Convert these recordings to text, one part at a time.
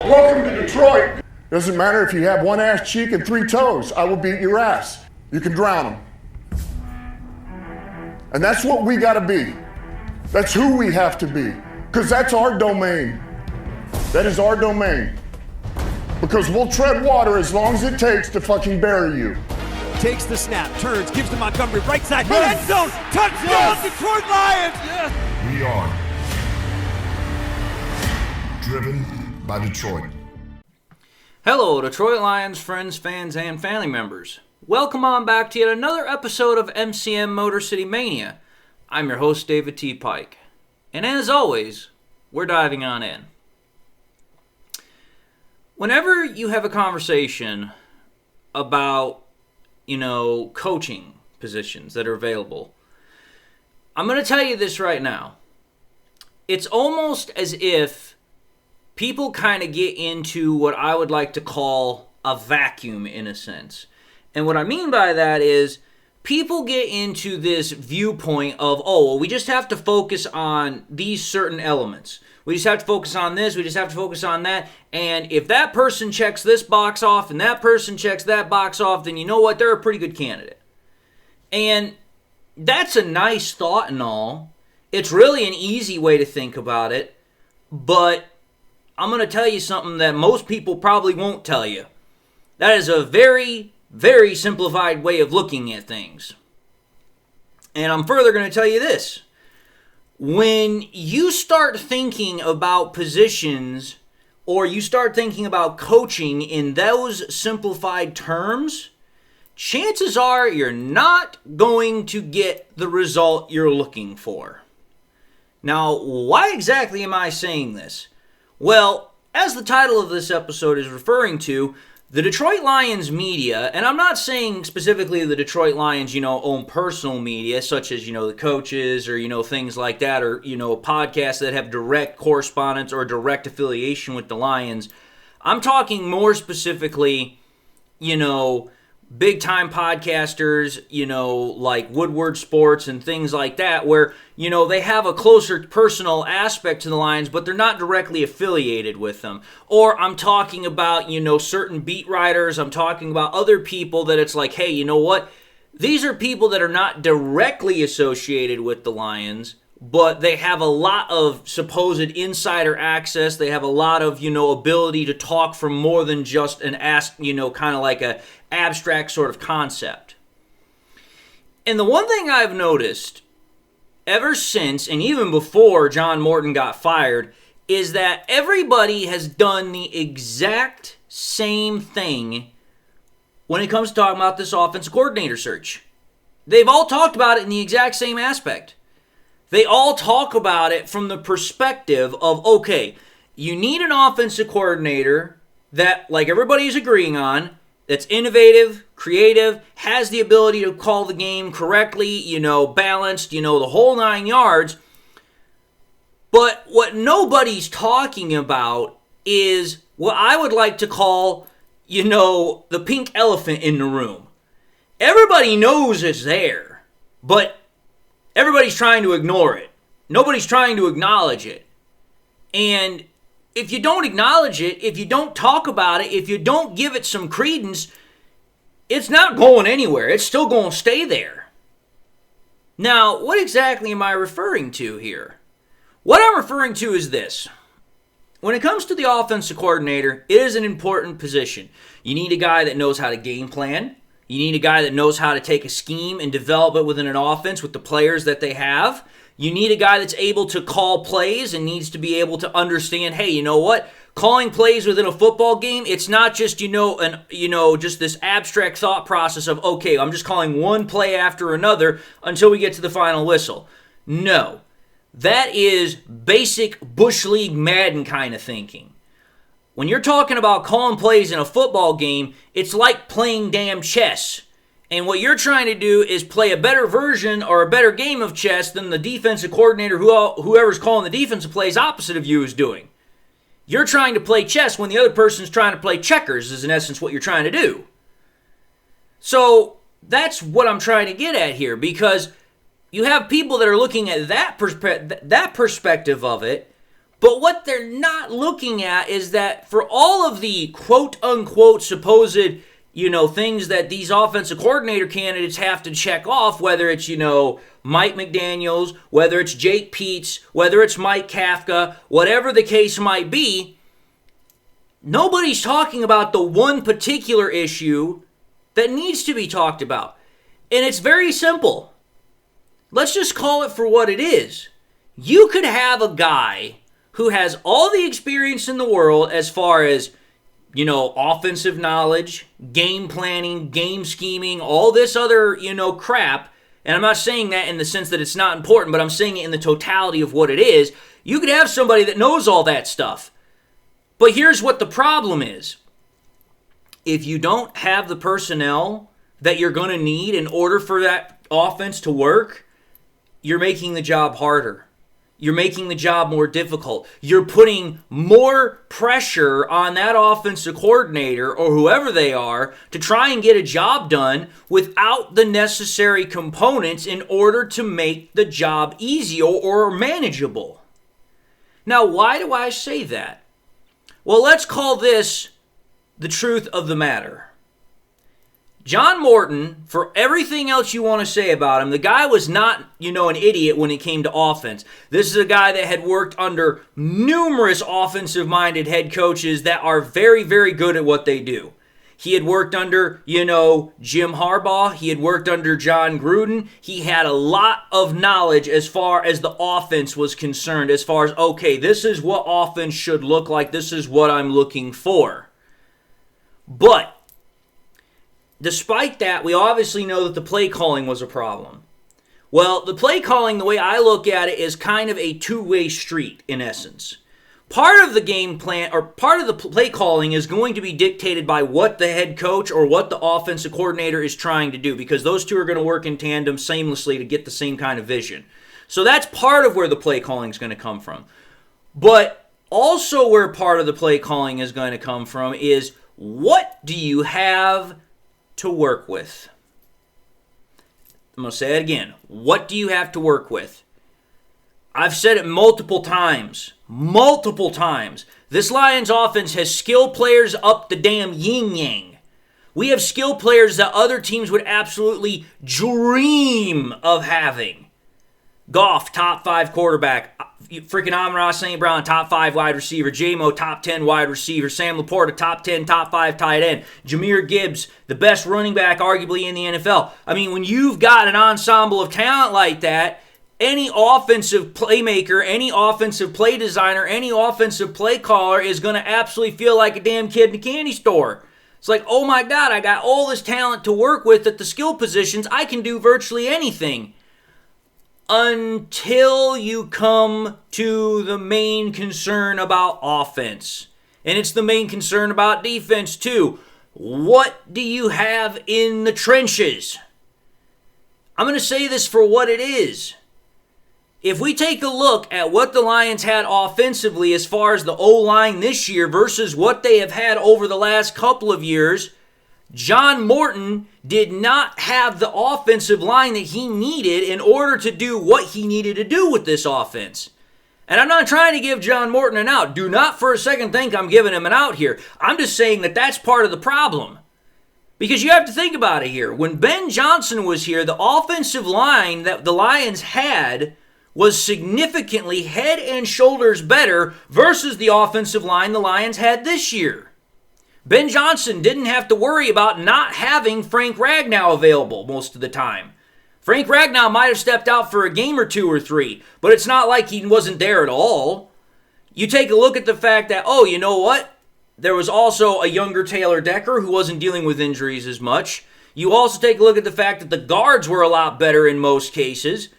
Welcome to Detroit. Doesn't matter if you have one ass cheek and 3 toes. I will beat your ass. You can drown them. And that's what we gotta be. That's who we have to be. Because that's our domain. That is our domain. Because we'll tread water as long as it takes to fucking bury you. Takes the snap, turns, gives to Montgomery, right side, end zone, touchdown, Detroit Lions! Yes. We are driven by Detroit. Hello, Detroit Lions friends, fans, and family members. Welcome on back to yet another episode of MCM Motor City Mania. I'm your host, David T. Pike. And as always, we're diving on in. Whenever you have a conversation about, coaching positions that are available, I'm going to tell you this right now. It's almost as if people kind of get into what I would like to call a vacuum in a sense. And what I mean by that is people get into this viewpoint of, we just have to focus on these certain elements. We just have to focus on this, we just have to focus on that, and if that person checks this box off and that person checks that box off, then you know what, they're a pretty good candidate. And that's a nice thought and all. It's really an easy way to think about it, but I'm going to tell you something that most people probably won't tell you. That is a very, very simplified way of looking at things. And I'm further going to tell you this. When you start thinking about positions or you start thinking about coaching in those simplified terms, chances are you're not going to get the result you're looking for. Now, why exactly am I saying this? Well, as the title of this episode is referring to, the Detroit Lions media, and I'm not saying specifically the Detroit Lions, own personal media, such as, the coaches or, things like that, or, podcasts that have direct correspondence or direct affiliation with the Lions. I'm talking more specifically, big-time podcasters, like Woodward Sports and things like that, where, they have a closer personal aspect to the Lions, but they're not directly affiliated with them. Or I'm talking about, certain beat writers, I'm talking about other people that it's like, hey, you know what? These are people that are not directly associated with the Lions, but they have a lot of supposed insider access. They have a lot of, ability to talk from more than just an kind of like a abstract sort of concept. And the one thing I've noticed ever since, and even before John Morton got fired, is that everybody has done the exact same thing when it comes to talking about this offensive coordinator search. They've all talked about it in the exact same aspect. They all talk about it from the perspective of, okay, you need an offensive coordinator that, like everybody's agreeing on, that's innovative, creative, has the ability to call the game correctly, balanced, the whole 9 yards. But what nobody's talking about is what I would like to call, the pink elephant in the room. Everybody knows it's there, but everybody's trying to ignore it. Nobody's trying to acknowledge it. And if you don't acknowledge it, if you don't talk about it, if you don't give it some credence, it's not going anywhere. It's still going to stay there. Now, what exactly am I referring to here? What I'm referring to is this. When it comes to the offensive coordinator, it is an important position. You need a guy that knows how to game plan. You need a guy that knows how to take a scheme and develop it within an offense with the players that they have. You need a guy that's able to call plays and needs to be able to understand, hey, you know what? Calling plays within a football game, it's not just, just this abstract thought process of, okay, I'm just calling one play after another until we get to the final whistle. No. That is basic Bush League Madden kind of thinking. When you're talking about calling plays in a football game, it's like playing damn chess. And what you're trying to do is play a better version or a better game of chess than the defensive coordinator, whoever's calling the defensive plays opposite of you, is doing. You're trying to play chess when the other person's trying to play checkers, is in essence what you're trying to do. So that's what I'm trying to get at here, because you have people that are looking at that perspective of it, But what they're not looking at is that for all of the quote-unquote supposed, things that these offensive coordinator candidates have to check off, whether it's, Mike McDaniels, whether it's Jake Peets, whether it's Mike Kafka, whatever the case might be, nobody's talking about the one particular issue that needs to be talked about. And it's very simple. Let's just call it for what it is. You could have a guy who has all the experience in the world as far as, offensive knowledge, game planning, game scheming, all this other, crap. And I'm not saying that in the sense that it's not important, but I'm saying it in the totality of what it is. You could have somebody that knows all that stuff. But here's what the problem is. If you don't have the personnel that you're going to need in order for that offense to work, you're making the job harder. You're making the job more difficult. You're putting more pressure on that offensive coordinator or whoever they are to try and get a job done without the necessary components in order to make the job easy or manageable. Now, why do I say that? Well, let's call this the truth of the matter. John Morton, for everything else you want to say about him, the guy was not, an idiot when it came to offense. This is a guy that had worked under numerous offensive-minded head coaches that are very, very good at what they do. He had worked under, Jim Harbaugh. He had worked under John Gruden. He had a lot of knowledge as far as the offense was concerned, as far as, okay, this is what offense should look like. This is what I'm looking for. But despite that, we obviously know that the play calling was a problem. Well, the play calling, the way I look at it, is kind of a two-way street, in essence. Part of the game plan, or part of the play calling, is going to be dictated by what the head coach or what the offensive coordinator is trying to do, because those two are going to work in tandem seamlessly to get the same kind of vision. So that's part of where the play calling is going to come from. But also where part of the play calling is going to come from is, what do you have to work with? I'm going to say it again. What do you have to work with? I've said it multiple times. This Lions offense has skill players up the damn yin-yang. We have skill players that other teams would absolutely dream of having. Goff, top 5 quarterback. Freaking Amon-Ra St. Brown, top 5 wide receiver. J-Mo, top 10 wide receiver. Sam Laporta, top 10, top 5 tight end. Jameer Gibbs, the best running back arguably in the NFL. I mean, when you've got an ensemble of talent like that, any offensive playmaker, any offensive play designer, any offensive play caller is going to absolutely feel like a damn kid in a candy store. It's like, oh my God, I got all this talent to work with at the skill positions. I can do virtually anything. Until you come to the main concern about offense. And it's the main concern about defense too. What do you have in the trenches? I'm going to say this for what it is. If we take a look at what the Lions had offensively as far as the O-line this year versus what they have had over the last couple of years, John Morton did not have the offensive line that he needed in order to do what he needed to do with this offense. And I'm not trying to give John Morton an out. Do not for a second think I'm giving him an out here. I'm just saying that that's part of the problem. Because you have to think about it here. When Ben Johnson was here, the offensive line that the Lions had was significantly head and shoulders better versus the offensive line the Lions had this year. Ben Johnson didn't have to worry about not having Frank Ragnow available most of the time. Frank Ragnow might have stepped out for a game or 2 or 3, but it's not like he wasn't there at all. You take a look at the fact that, oh, you know what? There was also a younger Taylor Decker who wasn't dealing with injuries as much. You also take a look at the fact that the guards were a lot better in most cases.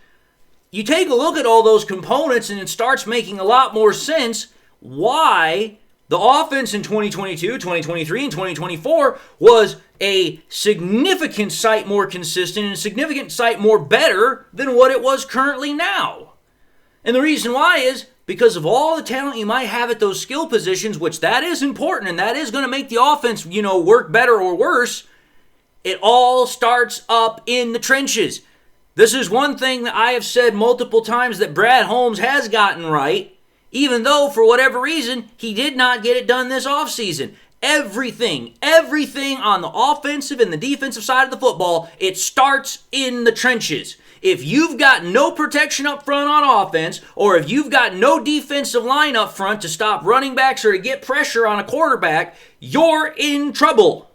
You take a look at all those components and it starts making a lot more sense why the offense in 2022, 2023, and 2024 was a significant sight more consistent and a significant sight more better than what it was currently now. And the reason why is because of all the talent you might have at those skill positions, which that is important and that is going to make the offense, work better or worse. It all starts up in the trenches. This is one thing that I have said multiple times that Brad Holmes has gotten right. even though, for whatever reason, he did not get it done this offseason. Everything on the offensive and the defensive side of the football, it starts in the trenches. If you've got no protection up front on offense, or if you've got no defensive line up front to stop running backs or to get pressure on a quarterback, you're in trouble.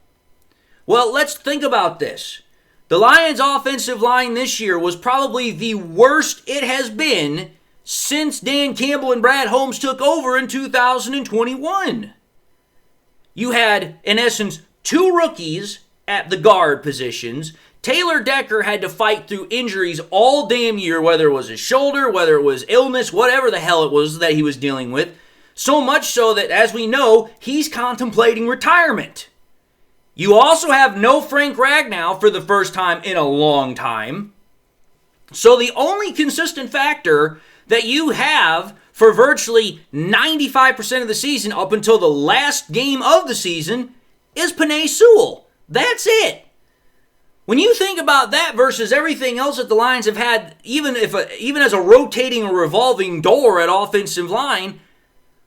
Well, let's think about this. The Lions' offensive line this year was probably the worst it has been since Dan Campbell and Brad Holmes took over in 2021. You had, in essence, 2 rookies at the guard positions. Taylor Decker had to fight through injuries all damn year, whether it was his shoulder, whether it was illness, whatever the hell it was that he was dealing with. So much so that, as we know, he's contemplating retirement. You also have no Frank Ragnow for the first time in a long time. So the only consistent factor that you have for virtually 95% of the season up until the last game of the season is Penei Sewell. That's it. When you think about that versus everything else that the Lions have had, even as a rotating or revolving door at offensive line,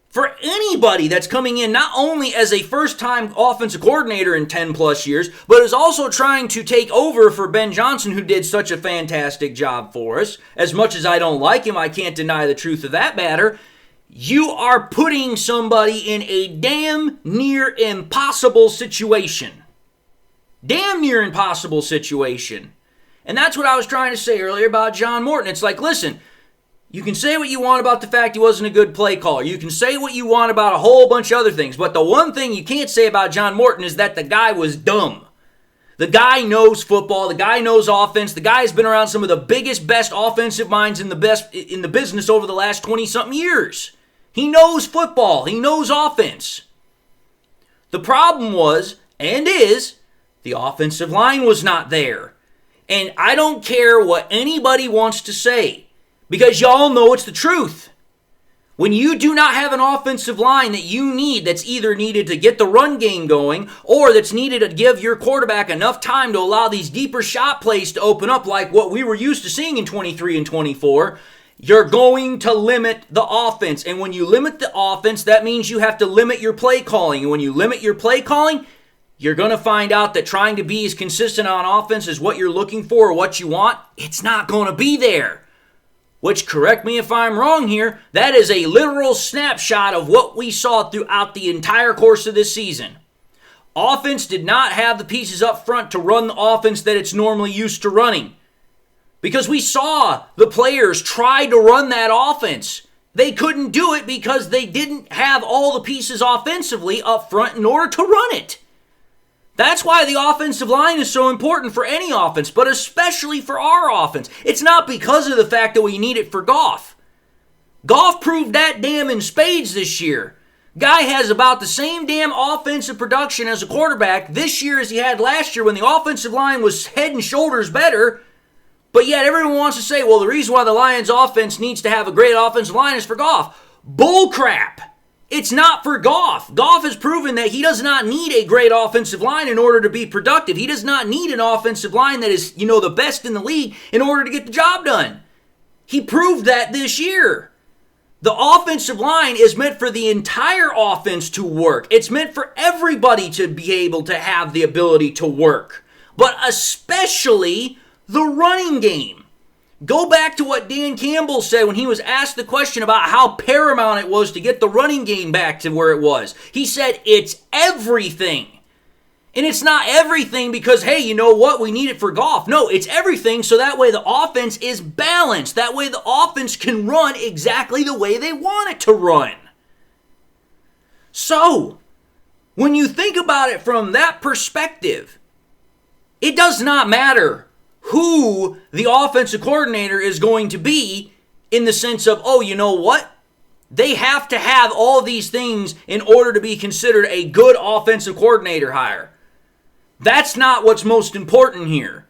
for anybody that's coming in not only as a first-time offensive coordinator in 10 plus years, but is also trying to take over for Ben Johnson, who did such a fantastic job for us. As much as I don't like him, I can't deny the truth of that matter. You are putting somebody in a damn near impossible situation. Damn near impossible situation. And that's what I was trying to say earlier about John Morton. It's like, listen, you can say what you want about the fact he wasn't a good play caller. You can say what you want about a whole bunch of other things. But the one thing you can't say about John Morton is that the guy was dumb. The guy knows football. The guy knows offense. The guy has been around some of the biggest, best offensive minds in the business over the last 20-something years. He knows football. He knows offense. The problem was, and is, the offensive line was not there. And I don't care what anybody wants to say, because y'all know it's the truth. When you do not have an offensive line that you need, that's either needed to get the run game going, or that's needed to give your quarterback enough time to allow these deeper shot plays to open up like what we were used to seeing in 23 and 24, you're going to limit the offense. And when you limit the offense, that means you have to limit your play calling. And when you limit your play calling, you're going to find out that trying to be as consistent on offense as what you're looking for or what you want, it's not going to be there. Which, correct me if I'm wrong here, that is a literal snapshot of what we saw throughout the entire course of this season. Offense did not have the pieces up front to run the offense that it's normally used to running. Because we saw the players try to run that offense. They couldn't do it because they didn't have all the pieces offensively up front in order to run it. That's why the offensive line is so important for any offense, but especially for our offense. It's not because of the fact that we need it for Goff. Goff proved that damn in spades this year. Guy has about the same damn offensive production as a quarterback this year as he had last year when the offensive line was head and shoulders better. But yet everyone wants to say, well, the reason why the Lions offense needs to have a great offensive line is for Goff. Bull crap. It's not for Goff. Goff has proven that he does not need a great offensive line in order to be productive. He does not need an offensive line that is, the best in the league in order to get the job done. He proved that this year. The offensive line is meant for the entire offense to work. It's meant for everybody to be able to have the ability to work, but especially the running game. Go back to what Dan Campbell said when he was asked the question about how paramount it was to get the running game back to where it was. He said, it's everything. And it's not everything because, hey, you know what? We need it for Goff. No, it's everything so that way the offense is balanced. That way the offense can run exactly the way they want it to run. So, when you think about it from that perspective, it does not matter who the offensive coordinator is going to be in the sense of, oh, you know what? They have to have all these things in order to be considered a good offensive coordinator hire. That's not what's most important here.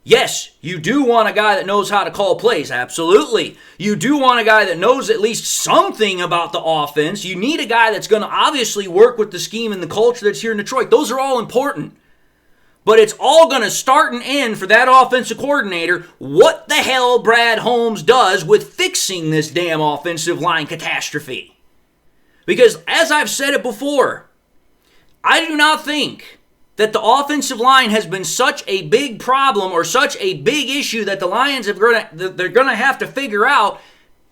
Yes, you do want a guy that knows how to call plays, absolutely. You do want a guy that knows at least something about the offense. You need a guy that's going to obviously work with the scheme and the culture that's here in Detroit. Those are all important. But it's all going to start and end for that offensive coordinator what the hell Brad Holmes does with fixing this damn offensive line catastrophe. Because as I've said it before, I do not think that the offensive line has been such a big problem or such a big issue that the Lions they're going to have to figure out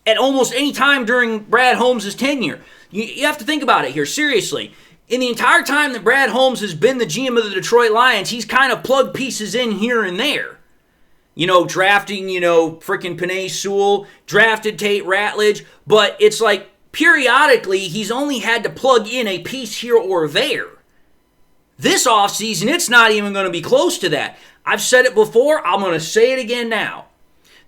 at almost any time during Brad Holmes' tenure. You have to think about it here, seriously. In the entire time that Brad Holmes has been the GM of the Detroit Lions, he's kind of plugged pieces in here and there. Drafting, freaking Penei Sewell, drafted Tate Ratledge, but it's like periodically he's only had to plug in a piece here or there. This offseason, it's not even going to be close to that. I've said it before, I'm going to say it again now.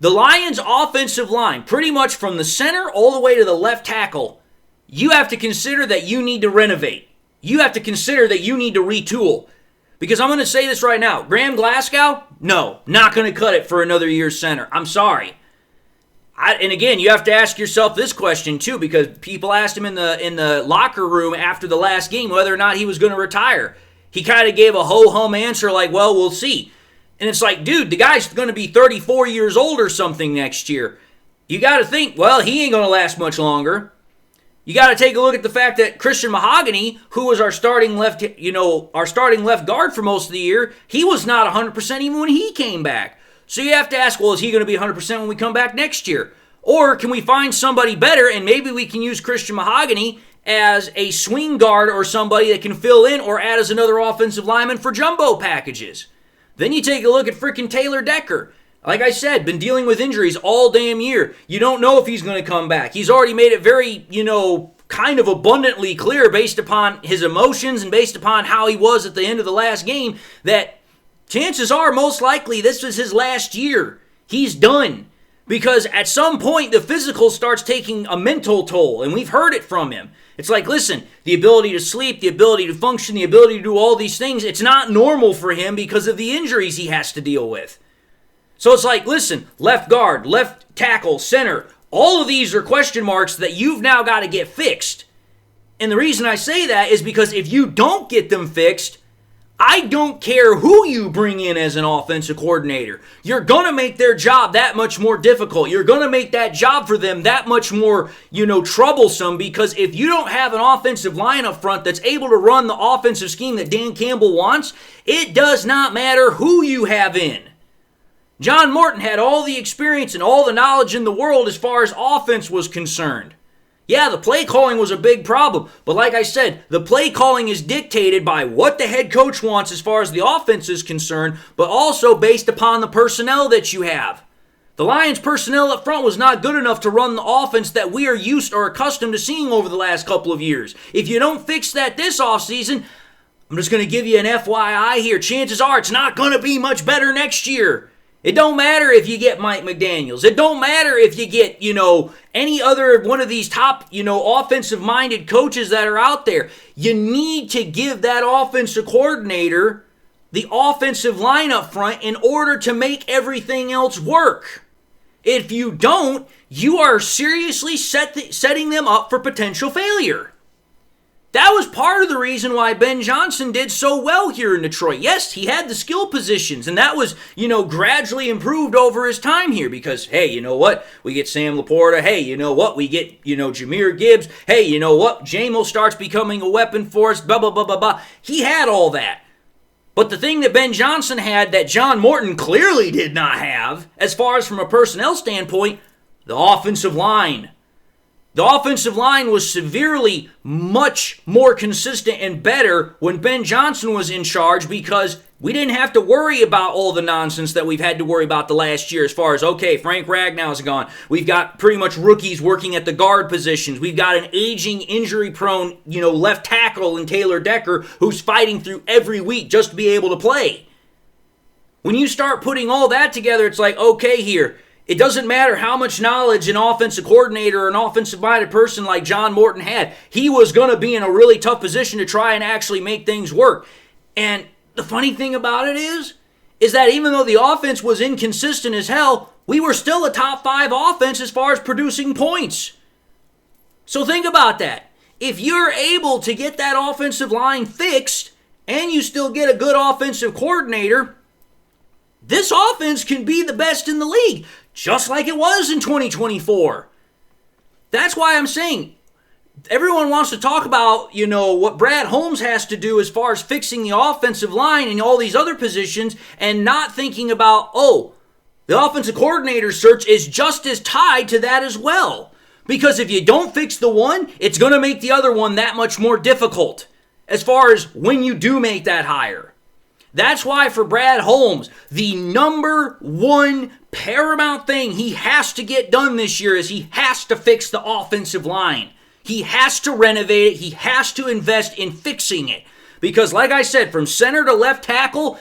The Lions' offensive line, pretty much from the center all the way to the left tackle, you have to consider that you need to renovate. You have to consider that you need to retool. Because I'm going to say this right now. Graham Glasgow? No, not going to cut it for another year's center. I'm sorry. And again, you have to ask yourself this question too, because people asked him in the locker room after the last game whether or not he was going to retire. He kind of gave a ho-hum answer like, well, we'll see. And it's like, dude, the guy's going to be 34 years old or something next year. You got to think, well, he ain't going to last much longer. You got to take a look at the fact that Christian Mahogany, who was our starting left guard for most of the year, he was not 100% even when he came back. So you have to ask, well, is he going to be 100% when we come back next year? Or can we find somebody better and maybe we can use Christian Mahogany as a swing guard or somebody that can fill in or add as another offensive lineman for jumbo packages? Then you take a look at freaking Taylor Decker. Like I said, been dealing with injuries all damn year. You don't know if he's going to come back. He's already made it very, kind of abundantly clear based upon his emotions and based upon how he was at the end of the last game that chances are most likely this was his last year. He's done. Because at some point the physical starts taking a mental toll, and we've heard it from him. It's like, listen, the ability to sleep, the ability to function, the ability to do all these things, it's not normal for him because of the injuries he has to deal with. So it's like, listen, left guard, left tackle, center, all of these are question marks that you've now got to get fixed. And the reason I say that is because if you don't get them fixed, I don't care who you bring in as an offensive coordinator. You're going to make their job that much more difficult. You're going to make that job for them that much more, troublesome, because if you don't have an offensive line up front that's able to run the offensive scheme that Dan Campbell wants, it does not matter who you have in. John Morton had all the experience and all the knowledge in the world as far as offense was concerned. Yeah, the play calling was a big problem, but like I said, the play calling is dictated by what the head coach wants as far as the offense is concerned, but also based upon the personnel that you have. The Lions' personnel up front was not good enough to run the offense that we are used or accustomed to seeing over the last couple of years. If you don't fix that this offseason, I'm just going to give you an FYI here. Chances are it's not going to be much better next year. It don't matter if you get Mike McDaniels. It don't matter if you get, any other one of these top, offensive-minded coaches that are out there. You need to give that offensive coordinator the offensive line up front in order to make everything else work. If you don't, you are seriously setting them up for potential failure. That was part of the reason why Ben Johnson did so well here in Detroit. Yes, he had the skill positions, and that was, gradually improved over his time here because, hey, you know what? We get Sam Laporta. Hey, you know what? We get, Jahmyr Gibbs. Hey, you know what? JMO starts becoming a weapon for us, blah, blah, blah, blah, blah. He had all that. But the thing that Ben Johnson had that John Morton clearly did not have, as far as from a personnel standpoint, the offensive line. The offensive line was severely much more consistent and better when Ben Johnson was in charge because we didn't have to worry about all the nonsense that we've had to worry about the last year as far as, okay, Frank Ragnow's gone. We've got pretty much rookies working at the guard positions. We've got an aging, injury-prone, left tackle in Taylor Decker who's fighting through every week just to be able to play. When you start putting all that together, it's like, okay, here, it doesn't matter how much knowledge an offensive coordinator or an offensive-minded person like John Morton had. He was going to be in a really tough position to try and actually make things work. And the funny thing about it is that even though the offense was inconsistent as hell, we were still a top 5 offense as far as producing points. So think about that. If you're able to get that offensive line fixed and you still get a good offensive coordinator, this offense can be the best in the league, just like it was in 2024. That's why I'm saying, everyone wants to talk about, what Brad Holmes has to do as far as fixing the offensive line and all these other positions, and not thinking about, the offensive coordinator search is just as tied to that as well. Because if you don't fix the one, it's going to make the other one that much more difficult as far as when you do make that hire. That's why for Brad Holmes, the number one paramount thing he has to get done this year is he has to fix the offensive line. He has to renovate it. He has to invest in fixing it. Because like I said, from center to left tackle,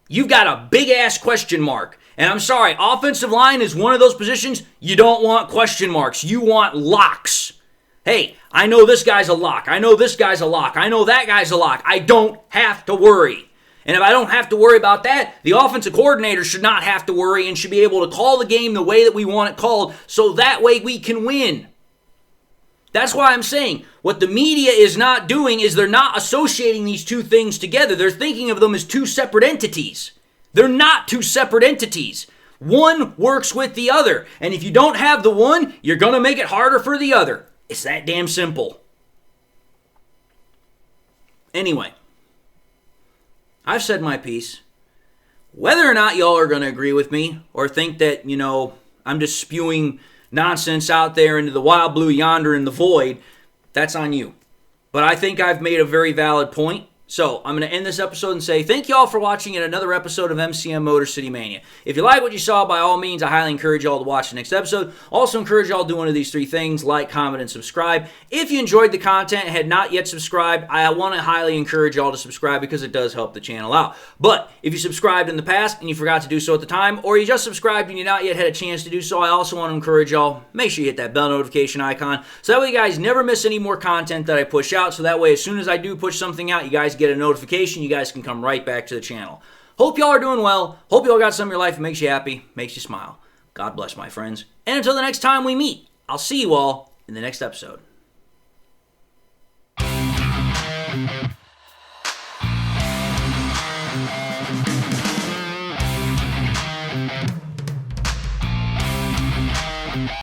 you've got a big-ass question mark. And I'm sorry, offensive line is one of those positions you don't want question marks. You want locks. Hey, I know this guy's a lock. I know this guy's a lock. I know that guy's a lock. I don't have to worry. And if I don't have to worry about that, the offensive coordinator should not have to worry and should be able to call the game the way that we want it called, so that way we can win. That's why I'm saying what the media is not doing is they're not associating these two things together. They're thinking of them as two separate entities. They're not two separate entities. One works with the other. And if you don't have the one, you're going to make it harder for the other. It's that damn simple. Anyway, I've said my piece. Whether or not y'all are going to agree with me or think that, I'm just spewing nonsense out there into the wild blue yonder in the void, that's on you. But I think I've made a very valid point. So I'm going to end this episode and say thank y'all for watching yet another episode of MCM Motor City Mania. If you like what you saw, by all means, I highly encourage y'all to watch the next episode. Also encourage y'all to do one of these three things: like, comment, and subscribe. If you enjoyed the content and had not yet subscribed, I want to highly encourage y'all to subscribe because it does help the channel out. But if you subscribed in the past and you forgot to do so at the time, or you just subscribed and you not yet had a chance to do so, I also want to encourage y'all, make sure you hit that bell notification icon so that way you guys never miss any more content that I push out. So that way, as soon as I do push something out, you guys get a notification. You guys can come right back to the channel. Hope y'all are doing well. Hope y'all got some in your life that makes you happy, makes you smile. God bless, my friends. And until the next time we meet, I'll see you all in the next episode.